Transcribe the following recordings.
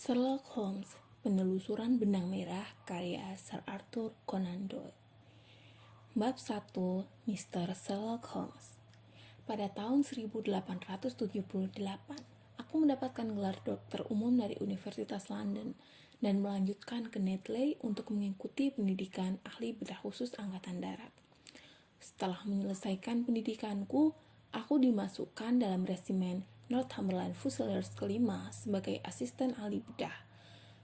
Sherlock Holmes, Penelusuran Benang Merah karya Sir Arthur Conan Doyle. Bab 1, Mr. Sherlock Holmes. Pada tahun 1878, aku mendapatkan gelar dokter umum dari Universitas London dan melanjutkan ke Netley untuk mengikuti pendidikan ahli bedah khusus Angkatan Darat. Setelah menyelesaikan pendidikanku, aku dimasukkan dalam resimen Northumberland Fusiliers kelima sebagai asisten ahli bedah.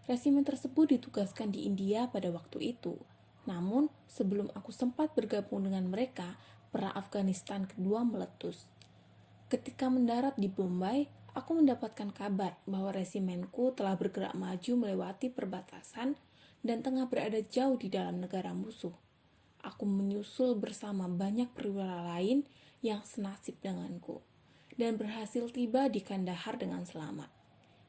Resimen tersebut ditugaskan di India pada waktu itu. Namun, sebelum aku sempat bergabung dengan mereka, perang Afghanistan kedua meletus. Ketika mendarat di Bombay, aku mendapatkan kabar bahwa resimenku telah bergerak maju melewati perbatasan dan tengah berada jauh di dalam negara musuh. Aku menyusul bersama banyak perwira lain yang senasib denganku dan berhasil tiba di Kandahar dengan selamat.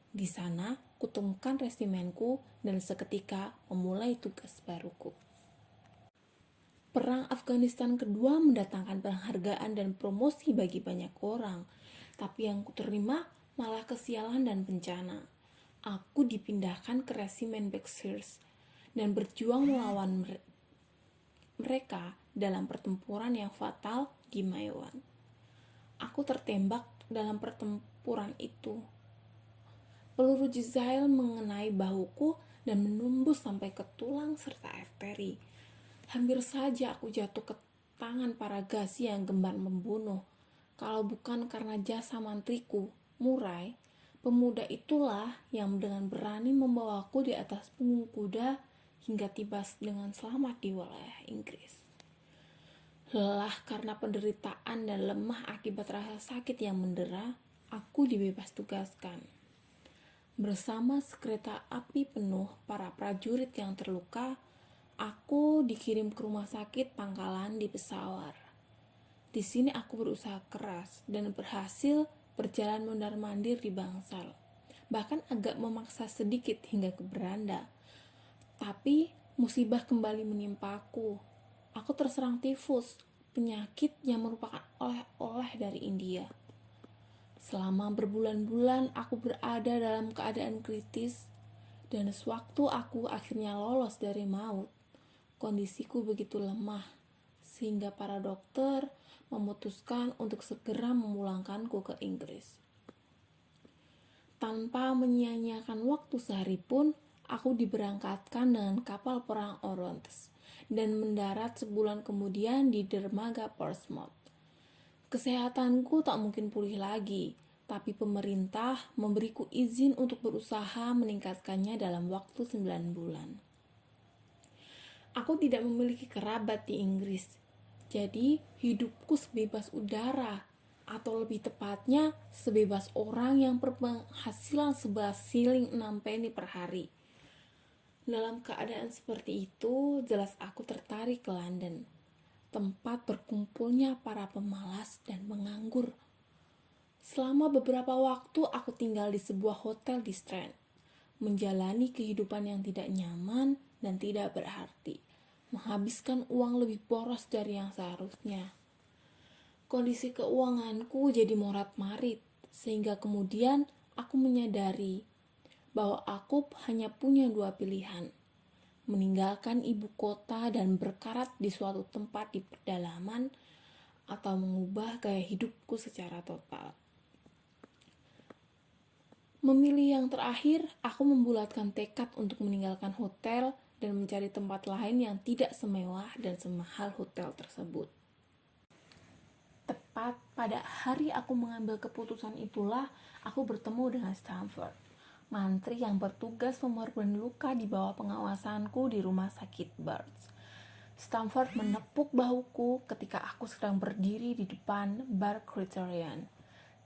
Di sana, kutemukan resimenku dan seketika memulai tugas baruku. Perang Afghanistan kedua mendatangkan penghargaan dan promosi bagi banyak orang, tapi yang kuterima malah kesialan dan bencana. Aku dipindahkan ke resimen Berkshires dan berjuang melawan mereka dalam pertempuran yang fatal di Maiwand. Aku tertembak dalam pertempuran itu. Peluru Jizail mengenai bahuku dan menembus sampai ke tulang serta arteri. Hampir saja aku jatuh ke tangan para Ghazi yang gemar membunuh. Kalau bukan karena jasa mantriku, Murai, pemuda itulah yang dengan berani membawaku di atas punggung kuda hingga tiba dengan selamat di wilayah Inggris. Lelah karena penderitaan dan lemah akibat rasa sakit yang mendera, aku dibebas tugaskan. Bersama sekereta api penuh para prajurit yang terluka, aku dikirim ke rumah sakit Pangkalan di Peshawar. Di sini aku berusaha keras dan berhasil berjalan mondar-mandir di bangsal. Bahkan agak memaksa sedikit hingga ke beranda. Tapi musibah kembali menimpaku. Aku terserang tifus, penyakit yang merupakan oleh-oleh dari India. Selama berbulan-bulan aku berada dalam keadaan kritis, dan sewaktu aku akhirnya lolos dari maut, kondisiku begitu lemah, sehingga para dokter memutuskan untuk segera memulangkanku ke Inggris. Tanpa menyia-nyiakan waktu sehari pun, aku diberangkatkan dengan kapal perang Orontes dan mendarat sebulan kemudian di dermaga Portsmouth. Kesehatanku tak mungkin pulih lagi, tapi pemerintah memberiku izin untuk berusaha meningkatkannya dalam waktu 9 bulan. Aku tidak memiliki kerabat di Inggris, jadi hidupku sebebas udara, atau lebih tepatnya sebebas orang yang berpenghasilan 11 shilling 6 penny per hari. Dalam keadaan seperti itu, jelas aku tertarik ke London, tempat berkumpulnya para pemalas dan penganggur. Selama beberapa waktu aku tinggal di sebuah hotel di Strand, menjalani kehidupan yang tidak nyaman dan tidak berarti, menghabiskan uang lebih boros dari yang seharusnya. Kondisi keuanganku jadi morat-marit, sehingga kemudian aku menyadari bahwa aku hanya punya 2 pilihan: meninggalkan ibu kota dan berkarat di suatu tempat di pedalaman, atau mengubah gaya hidupku secara total. Memilih yang terakhir, aku membulatkan tekad untuk meninggalkan hotel dan mencari tempat lain yang tidak semewah dan semahal hotel tersebut. Tepat pada hari aku mengambil keputusan itulah, aku bertemu dengan Stamford, mantri yang bertugas memerban luka di bawah pengawasanku di rumah sakit Barts. Stamford menepuk bahuku ketika aku sedang berdiri di depan bar Criterion.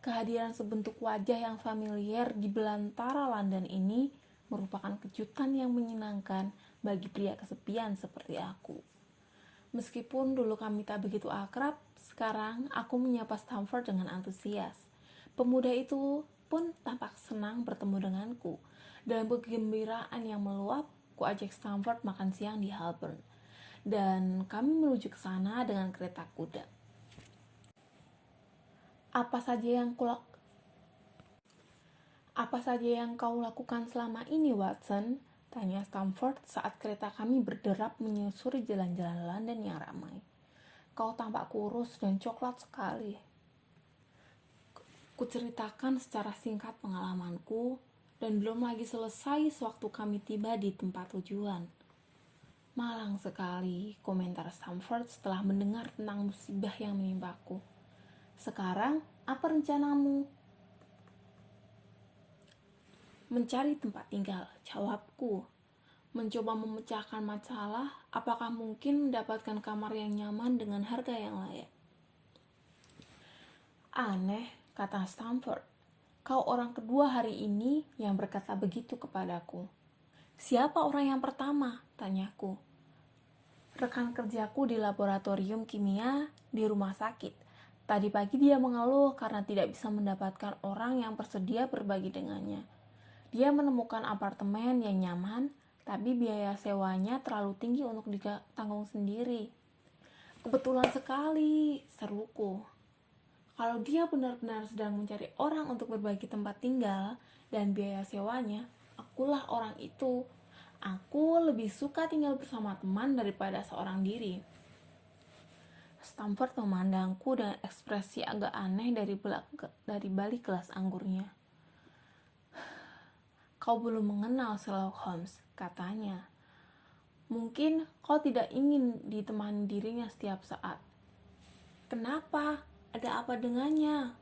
Kehadiran sebentuk wajah yang familiar di belantara London ini merupakan kejutan yang menyenangkan bagi pria kesepian seperti aku. Meskipun dulu kami tak begitu akrab, sekarang aku menyapa Stamford dengan antusias. Pemuda itu pun tampak senang bertemu denganku. Dalam kegembiraan yang meluap, ku ajak Stamford makan siang di Holborn, dan kami menuju ke sana dengan kereta kuda. Apa saja Apa saja yang kau lakukan selama ini, Watson? Tanya Stamford saat kereta kami berderap menyusuri jalan-jalan London yang ramai. Kau tampak kurus dan coklat sekali. Kuceritakan secara singkat pengalamanku, dan belum lagi selesai sewaktu kami tiba di tempat tujuan. Malang sekali, komentar Stamford setelah mendengar tentang musibah yang menimpaku. Sekarang, apa rencanamu? Mencari tempat tinggal, jawabku. Mencoba memecahkan masalah, apakah mungkin mendapatkan kamar yang nyaman dengan harga yang layak. Aneh, kata Stamford. Kau orang kedua hari ini yang berkata begitu kepadaku. Siapa orang yang pertama? Tanyaku. Rekan kerjaku di laboratorium kimia di rumah sakit. Tadi pagi dia mengeluh karena tidak bisa mendapatkan orang yang bersedia berbagi dengannya. Dia menemukan apartemen yang nyaman, tapi biaya sewanya terlalu tinggi untuk ditanggung sendiri. Kebetulan sekali, seruku. Kalau dia benar-benar sedang mencari orang untuk berbagi tempat tinggal dan biaya sewanya, akulah orang itu. Aku lebih suka tinggal bersama teman daripada seorang diri. Stamford memandangku dengan ekspresi agak aneh dari balik gelas anggurnya. Kau belum mengenal Sherlock Holmes, katanya. Mungkin kau tidak ingin ditemani dirinya setiap saat. Kenapa? Ada apa dengannya?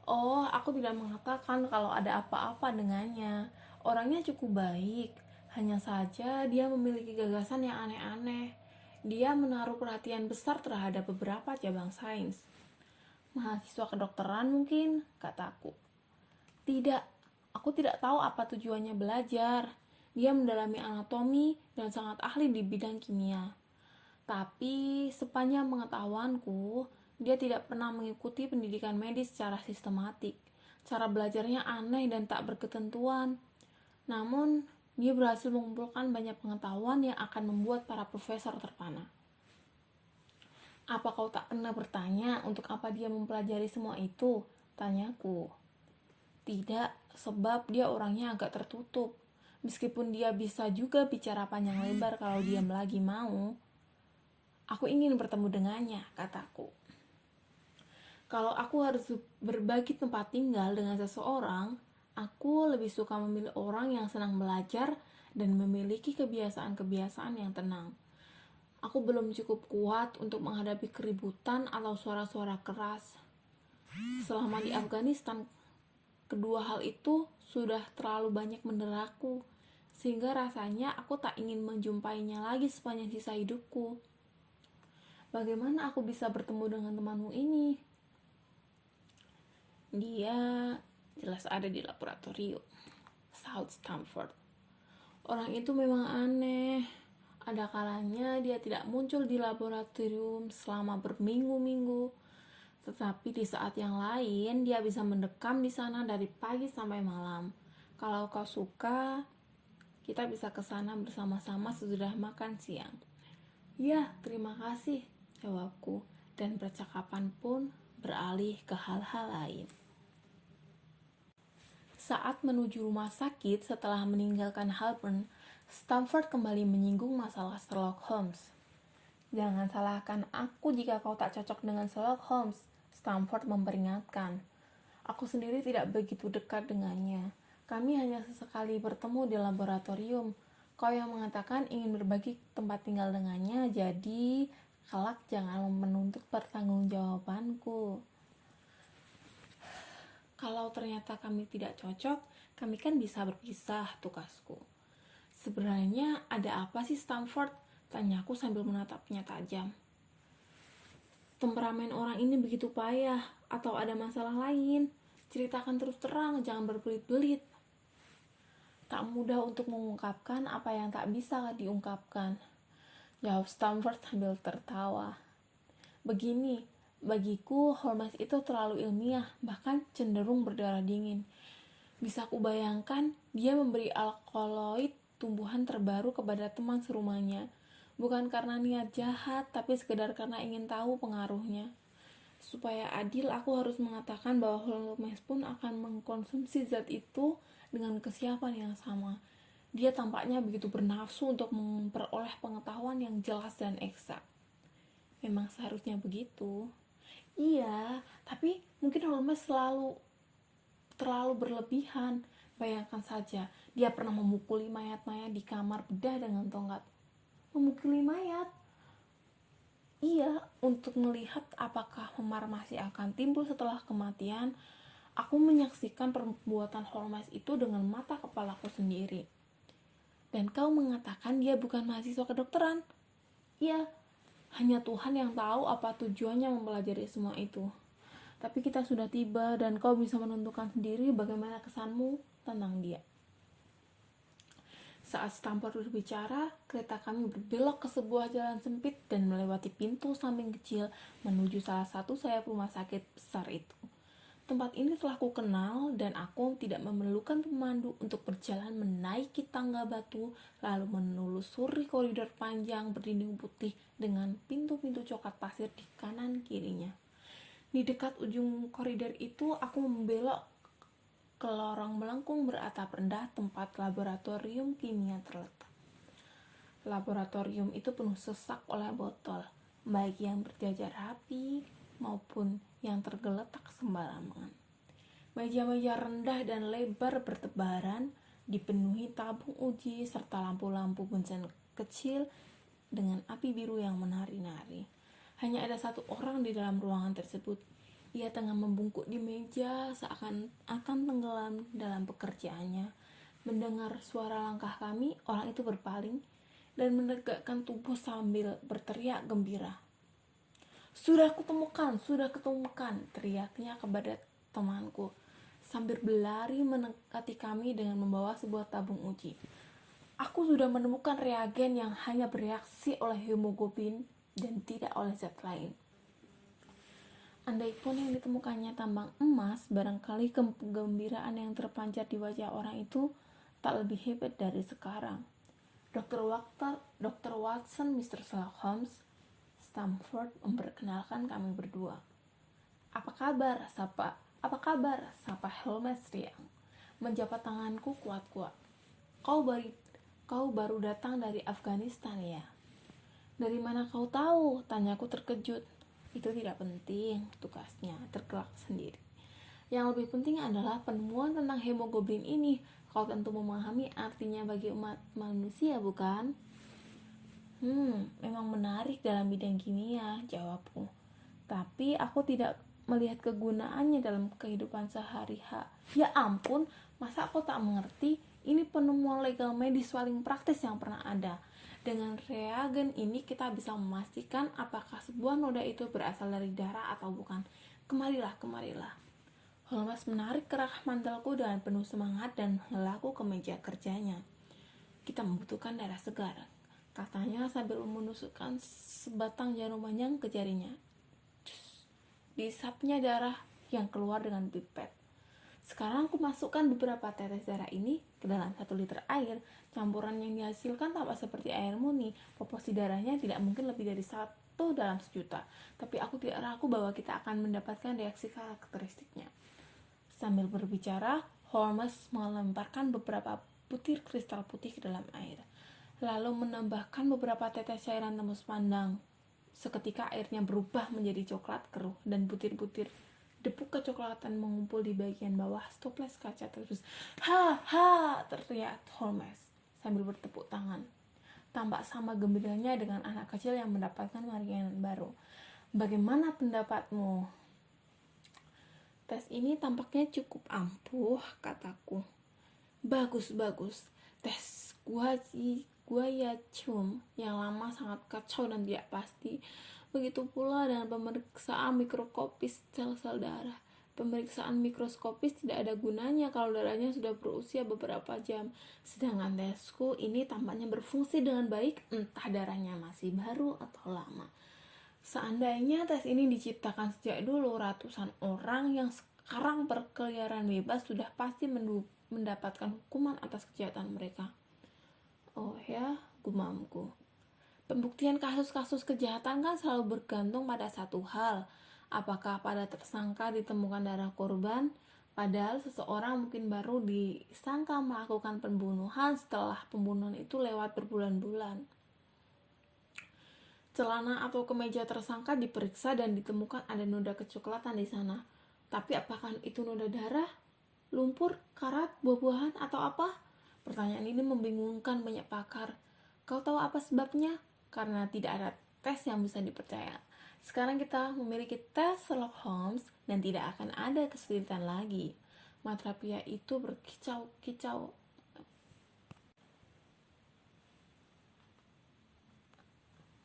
Oh, aku tidak mengatakan kalau ada apa-apa dengannya. Orangnya cukup baik. Hanya saja dia memiliki gagasan yang aneh-aneh. Dia menaruh perhatian besar terhadap beberapa cabang sains. Mahasiswa kedokteran mungkin, kataku. Tidak, aku tidak tahu apa tujuannya belajar. Dia mendalami anatomi dan sangat ahli di bidang kimia. Tapi sepanjang pengetahuanku, dia tidak pernah mengikuti pendidikan medis secara sistematik. Cara belajarnya aneh dan tak berketentuan. Namun, dia berhasil mengumpulkan banyak pengetahuan yang akan membuat para profesor terpana. Apa kau tak pernah bertanya untuk apa dia mempelajari semua itu? Tanyaku. Tidak, sebab dia orangnya agak tertutup. Meskipun dia bisa juga bicara panjang lebar kalau dia lagi mau. Aku ingin bertemu dengannya, kataku. Kalau aku harus berbagi tempat tinggal dengan seseorang, aku lebih suka memilih orang yang senang belajar dan memiliki kebiasaan-kebiasaan yang tenang. Aku belum cukup kuat untuk menghadapi keributan atau suara-suara keras. Selama di Afghanistan, kedua hal itu sudah terlalu banyak menderaku, sehingga rasanya aku tak ingin menjumpainya lagi sepanjang sisa hidupku. Bagaimana aku bisa bertemu dengan temanmu ini? Dia jelas ada di laboratorium, sahut Stamford. Orang itu memang aneh. Ada kalanya dia tidak muncul di laboratorium selama berminggu-minggu. Tetapi di saat yang lain dia bisa mendekam di sana dari pagi sampai malam. Kalau kau suka, kita bisa ke sana bersama-sama sesudah makan siang. Ya, terima kasih, jawabku. Dan percakapan pun beralih ke hal-hal lain. Saat menuju rumah sakit setelah meninggalkan Holborn, Stamford kembali menyinggung masalah Sherlock Holmes. Jangan salahkan aku jika kau tak cocok dengan Sherlock Holmes, Stamford memperingatkan. Aku sendiri tidak begitu dekat dengannya. Kami hanya sesekali bertemu di laboratorium. Kau yang mengatakan ingin berbagi tempat tinggal dengannya, jadi kelak jangan menuntut pertanggungjawabanku. Kalau ternyata kami tidak cocok, kami kan bisa berpisah, tukasku. Sebenarnya ada apa sih Stamford? Tanyaku sambil menatapnya tajam. Temperamen orang ini begitu payah, atau ada masalah lain? Ceritakan terus terang, jangan berbelit-belit. Tak mudah untuk mengungkapkan apa yang tak bisa diungkapkan, jawab Stamford sambil tertawa. Begini, bagiku Holmes itu terlalu ilmiah, bahkan cenderung berdarah dingin. Bisa kubayangkan dia memberi alkaloid tumbuhan terbaru kepada teman serumahnya, bukan karena niat jahat, tapi sekedar karena ingin tahu pengaruhnya. Supaya adil, aku harus mengatakan bahwa Holmes pun akan mengkonsumsi zat itu dengan kesiapan yang sama. Dia tampaknya begitu bernafsu untuk memperoleh pengetahuan yang jelas dan eksak. Memang seharusnya begitu. Iya, tapi mungkin Holmes terlalu berlebihan. Bayangkan saja, dia pernah memukuli mayat-mayat di kamar bedah dengan tongkat. Memukuli mayat? Iya, untuk melihat apakah memar masih akan timbul setelah kematian. Aku menyaksikan perbuatan Holmes itu dengan mata kepalaku sendiri. Dan kau mengatakan dia bukan mahasiswa kedokteran? Iya, hanya Tuhan yang tahu apa tujuannya mempelajari semua itu. Tapi kita sudah tiba dan kau bisa menentukan sendiri bagaimana kesanmu tentang dia. Saat Stamford berbicara, kereta kami berbelok ke sebuah jalan sempit dan melewati pintu samping kecil menuju salah satu sayap rumah sakit besar itu. Tempat ini telah ku kenal dan aku tidak memerlukan pemandu untuk berjalan menaiki tangga batu lalu menelusuri koridor panjang berdinding putih dengan pintu-pintu coklat pasir di kanan kirinya. Di dekat ujung koridor itu aku membelok ke lorong melengkung beratap rendah tempat laboratorium kimia terletak. Laboratorium itu penuh sesak oleh botol, baik yang berjajar rapi maupun yang tergeletak sembarangan. Meja-meja rendah dan lebar bertebaran dipenuhi tabung uji serta lampu-lampu bunsen kecil dengan api biru yang menari-nari. Hanya ada satu orang di dalam ruangan tersebut. Ia tengah membungkuk di meja seakan akan tenggelam dalam pekerjaannya. Mendengar suara langkah kami, orang itu berpaling dan menegakkan tubuh sambil berteriak gembira. Sudah kutemukan, teriaknya kepada temanku sambil berlari mendekati kami dengan membawa sebuah tabung uji. Aku sudah menemukan reagen yang hanya bereaksi oleh hemoglobin dan tidak oleh zat lain. Andai pun yang ditemukannya tambang emas, barangkali kegembiraan yang terpancar di wajah orang itu tak lebih hebat dari sekarang. Dr. Watson, Mr. Sherlock Holmes, Stamford memperkenalkan kami berdua. Apa kabar? Sapa Holmes riang. Menjabat tanganku kuat-kuat. Kau baru datang dari Afghanistan ya? Dari mana kau tahu? Tanyaku terkejut. Itu tidak penting, tugasnya, tergelak sendiri. Yang lebih penting adalah penemuan tentang hemoglobin ini. Kau tentu memahami artinya bagi umat manusia, bukan? Memang menarik dalam bidang kimia, jawabku. Tapi aku tidak melihat kegunaannya dalam kehidupan sehari-hari. Ya ampun, masa aku tak mengerti? Ini penemuan legal medis paling praktis yang pernah ada. Dengan reagen ini kita bisa memastikan apakah sebuah noda itu berasal dari darah atau bukan. Kemarilah. Holmes menarik kerah mantelku dengan penuh semangat dan menghelaku ke meja kerjanya. Kita membutuhkan darah segar, katanya sambil menusukkan sebatang jarum panjang ke jarinya. Dihisapnya darah yang keluar dengan pipet. Sekarang aku masukkan beberapa tetes darah ini ke dalam 1 liter air. Campuran yang dihasilkan tampak seperti air murni. Proporsi darahnya tidak mungkin lebih dari 1 dalam 1.000.000. Tapi aku tidak ragu bahwa kita akan mendapatkan reaksi karakteristiknya. Sambil berbicara, Holmes melemparkan beberapa butir kristal putih ke dalam air, lalu menambahkan beberapa tetes cairan tembus pandang. Seketika airnya berubah menjadi coklat keruh dan butir-butir debu kecoklatan mengumpul di bagian bawah toples kaca terus. Ha! Teriak Holmes sambil bertepuk tangan. Tampak sama gembiranya dengan anak kecil yang mendapatkan mainan baru. Bagaimana pendapatmu? Tes ini tampaknya cukup ampuh, kataku. Bagus. Tes Guayacum yang lama sangat kacau dan tidak pasti. Begitu pula dengan pemeriksaan mikroskopis sel-sel darah. Pemeriksaan mikroskopis tidak ada gunanya kalau darahnya sudah berusia beberapa jam. Sedangkan tesku ini tampaknya berfungsi dengan baik, entah darahnya masih baru atau lama. Seandainya tes ini diciptakan sejak dulu, ratusan orang yang sekarang berkeliaran bebas sudah pasti mendapatkan hukuman atas kejahatan mereka. Oh ya, gumamku. Pembuktian kasus-kasus kejahatan kan selalu bergantung pada satu hal. Apakah pada tersangka ditemukan darah korban, padahal seseorang mungkin baru disangka melakukan pembunuhan setelah pembunuhan itu lewat berbulan-bulan. Celana atau kemeja tersangka diperiksa dan ditemukan ada noda kecoklatan di sana. Tapi apakah itu noda darah, lumpur, karat, buah-buahan, atau apa? Pertanyaan ini membingungkan banyak pakar. Kau tahu apa sebabnya? Karena tidak ada tes yang bisa dipercaya. Sekarang kita memiliki tes Sherlock Holmes dan tidak akan ada kesulitan lagi. Mata pria itu berkicau-kicau.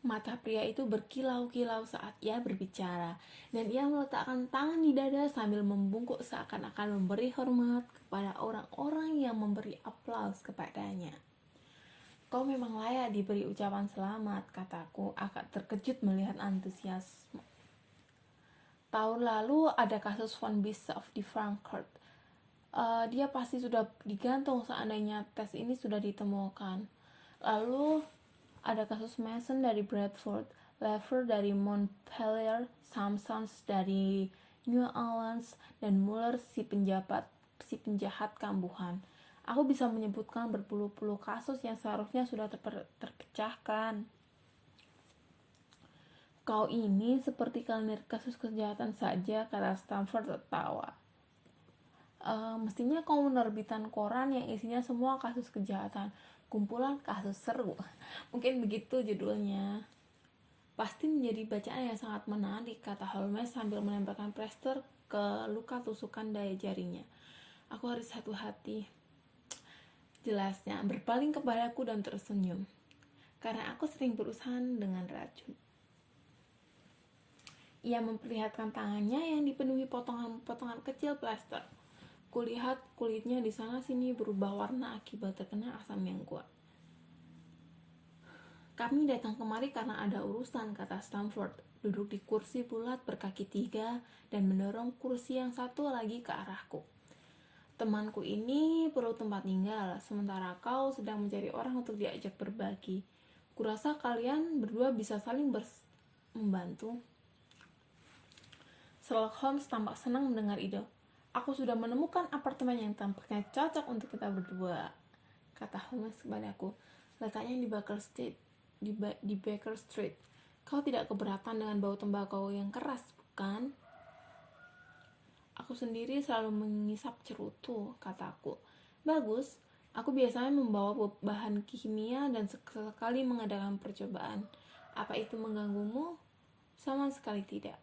Mata pria itu berkilau-kilau saat ia berbicara, dan ia meletakkan tangan di dada sambil membungkuk seakan-akan memberi hormat kepada orang-orang yang memberi aplaus kepadanya. Kau memang layak diberi ucapan selamat, kataku, agak terkejut melihat antusiasme. Tahun lalu ada kasus Von Beast of the Frankfurt. Dia pasti sudah digantung seandainya tes ini sudah ditemukan. Lalu ada kasus Mason dari Bradford, Lever dari Montpellier, Simpsons dari New Orleans, dan Muller si penjahat kambuhan. Aku bisa menyebutkan berpuluh-puluh kasus yang seharusnya sudah terpecahkan. Kau ini seperti kalender kasus kejahatan saja, kata Stanford tertawa. Mestinya kau menerbitkan koran yang isinya semua kasus kejahatan, kumpulan kasus seru. Mungkin begitu judulnya. Pasti menjadi bacaan yang sangat menarik, kata Holmes sambil menempelkan plester ke luka tusukan daya jarinya. Aku harus hati-hati. Jelasnya, berpaling kepadaku dan tersenyum. Karena aku sering berusaha dengan racun. Ia memperlihatkan tangannya yang dipenuhi potongan-potongan kecil plester. Kulihat kulitnya di sana-sini berubah warna akibat terkena asam yang kuat. Kami datang kemari karena ada urusan, kata Stanford, duduk di kursi bulat berkaki 3 dan mendorong kursi yang satu lagi ke arahku. Temanku ini perlu tempat tinggal, sementara kau sedang mencari orang untuk diajak berbagi. Kurasa kalian berdua bisa saling membantu. Sherlock Holmes tampak senang mendengar ide. Aku sudah menemukan apartemen yang tampaknya cocok untuk kita berdua, kata Holmes kepadaku. Letaknya di Baker Street. Di Baker Street. Kau tidak keberatan dengan bau tembakau yang keras, bukan? Aku sendiri selalu mengisap cerutu, kataku. Bagus, aku biasanya membawa bahan kimia dan sekali mengadakan percobaan. Apa itu mengganggumu? Sama sekali tidak.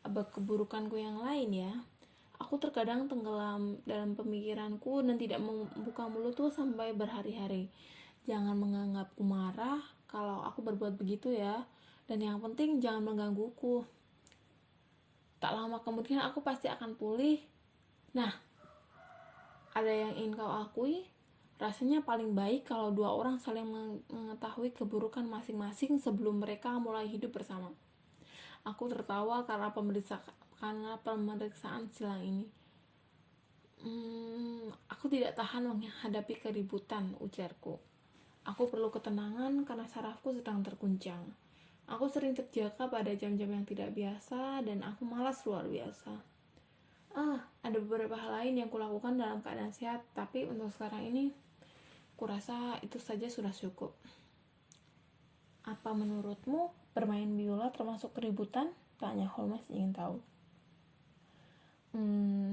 Keburukanku yang lain ya. Aku terkadang tenggelam dalam pemikiranku dan tidak membuka mulutku sampai berhari-hari. Jangan menganggapku marah kalau aku berbuat begitu ya. Dan yang penting jangan menggangguku. Tak lama kemudian aku pasti akan pulih. Nah, ada yang ingin kau akui? Rasanya paling baik kalau dua orang saling mengetahui keburukan masing-masing sebelum mereka mulai hidup bersama. Aku tertawa karena pemeriksaan silang ini. Aku tidak tahan menghadapi keributan, ujarku. Aku perlu ketenangan karena sarafku sedang terguncang. Aku sering terjaga pada jam-jam yang tidak biasa dan aku malas luar biasa. Ada beberapa hal lain yang kulakukan dalam keadaan sehat, tapi untuk sekarang ini, kurasa itu saja sudah cukup. Apa menurutmu bermain biola termasuk keributan? Tanya Holmes ingin tahu.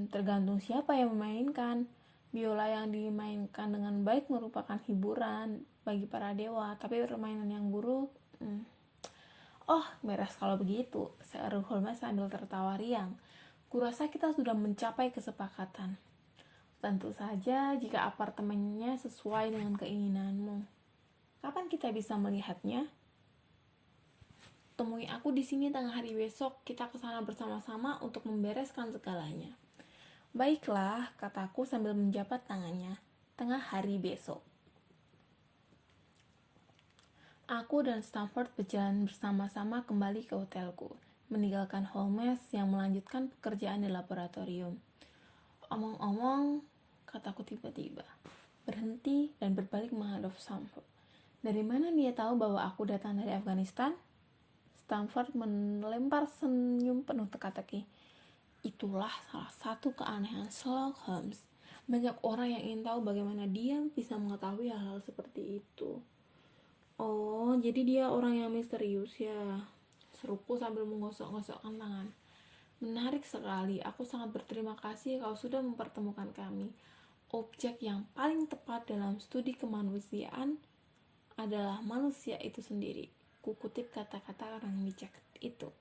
Tergantung siapa yang memainkan. Biola yang dimainkan dengan baik merupakan hiburan bagi para dewa, tapi permainan yang buruk, beres kalau begitu, seru Holmes sambil tertawa riang. Kurasa kita sudah mencapai kesepakatan. Tentu saja jika apartemennya sesuai dengan keinginanmu. Kapan kita bisa melihatnya? Temui aku di sini tengah hari besok. Kita kesana bersama-sama untuk membereskan segalanya. Baiklah, kataku sambil menjabat tangannya. Tengah hari besok. Aku dan Stanford berjalan bersama-sama kembali ke hotelku, meninggalkan Holmes yang melanjutkan pekerjaan di laboratorium. Omong-omong, kataku tiba-tiba, berhenti dan berbalik menghadap Stanford. Dari mana dia tahu bahwa aku datang dari Afghanistan? Stamford melempar senyum penuh teka-teki. Itulah salah satu keanehan Sherlock Holmes. Banyak orang yang ingin tahu bagaimana dia bisa mengetahui hal-hal seperti itu. Oh, jadi dia orang yang misterius ya, seruku sambil menggosok-gosokkan tangan. Menarik sekali, aku sangat berterima kasih kau sudah mempertemukan kami. Objek yang paling tepat dalam studi kemanusiaan adalah manusia itu sendiri. Kukutip kata-kata orang bijak itu.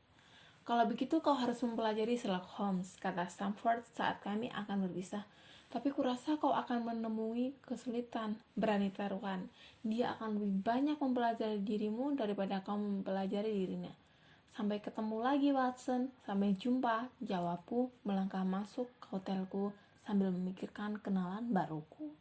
Kalau begitu kau harus mempelajari Sherlock Holmes, kata Stamford saat kami akan berpisah. Tapi kurasa kau akan menemui kesulitan, berani taruhan. Dia akan lebih banyak mempelajari dirimu daripada kau mempelajari dirinya. Sampai ketemu lagi Watson, sampai jumpa, jawabku melangkah masuk ke hotelku sambil memikirkan kenalan baruku.